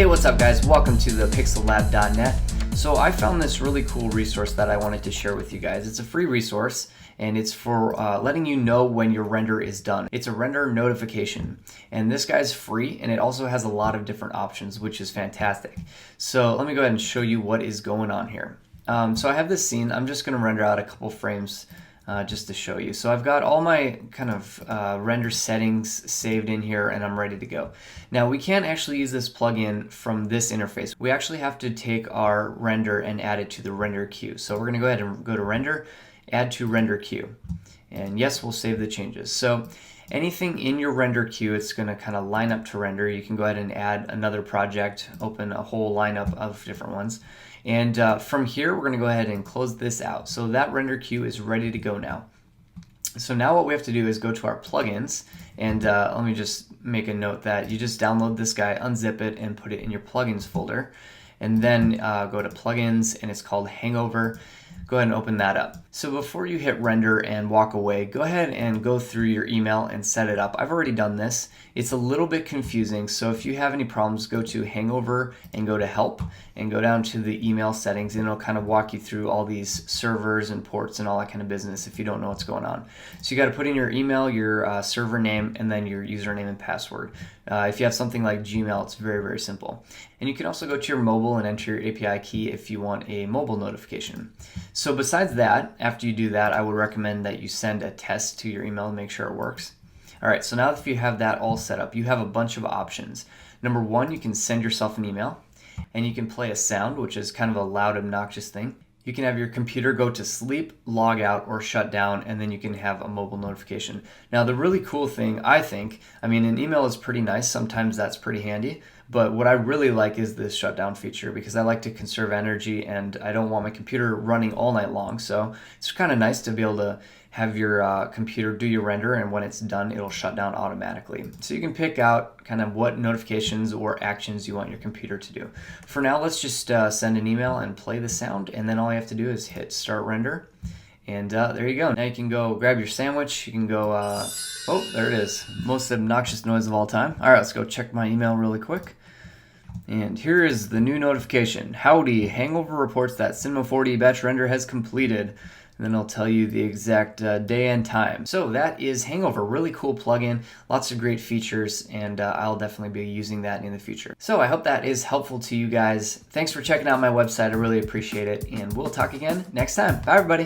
Hey, what's up guys? Welcome to the pixellab.net. So I found this really cool resource that I wanted to share with you guys. It's a free resource and it's for letting you know when your render is done. It's a render notification, and this guy's free, and it also has a lot of different options, which is fantastic. So let me go ahead and show you what is going on here. So I have this scene. I'm just going to render out a couple frames just to show you. So I've got all my kind of render settings saved in here, and I'm ready to go. Now we can't actually use this plugin from this interface. We actually have to take our render and add it to the render queue. So we're going to go ahead and go to render, add to render queue, and yes, we'll save the changes. So anything in your render queue, it's going to kind of line up to render. You can go ahead and add another project, open a whole lineup of different ones. And from here, we're going to go ahead and close this out. So that render queue is ready to go now. So now what we have to do is go to our plugins, and let me just make a note that you just download this guy, unzip it, and put it in your plugins folder. And then go to plugins, and it's called Hangover. Go ahead and open that up. So before you hit render and walk away, go ahead and go through your email and set it up. I've already done this. It's a little bit confusing, so if you have any problems, go to Hangover and go to Help and go down to the email settings, and it'll kind of walk you through all these servers and ports and all that kind of business if you don't know what's going on. So you got to put in your email, your server name, and then your username and password. If you have something like Gmail, it's very, very simple. And you can also go to your mobile and enter your API key if you want a mobile notification. So besides that, after you do that, I would recommend that you send a test to your email and make sure it works. All right, so now if you have that all set up, you have a bunch of options. Number one, you can send yourself an email, and you can play a sound, which is kind of a loud, obnoxious thing. You can have your computer go to sleep, log out, or shut down, and then you can have a mobile notification. Now, the really cool thing, I think, an email is pretty nice. Sometimes that's pretty handy. But what I really like is this shutdown feature, because I like to conserve energy and I don't want my computer running all night long. So it's kind of nice to be able to have your computer do your render, and when it's done, it'll shut down automatically. So you can pick out kind of what notifications or actions you want your computer to do. For now, let's just send an email and play the sound, and then all you have to do is hit start render. And there you go. Now you can go grab your sandwich. You can go, oh, there it is. Most obnoxious noise of all time. All right, let's go check my email really quick. And here is the new notification. Howdy, Hangover reports that Cinema 4D batch render has completed. And then I'll tell you the exact day and time. So that is Hangover, really cool plugin, lots of great features, and I'll definitely be using that in the future. So I hope that is helpful to you guys. Thanks for checking out my website, I really appreciate it, and we'll talk again next time. Bye everybody.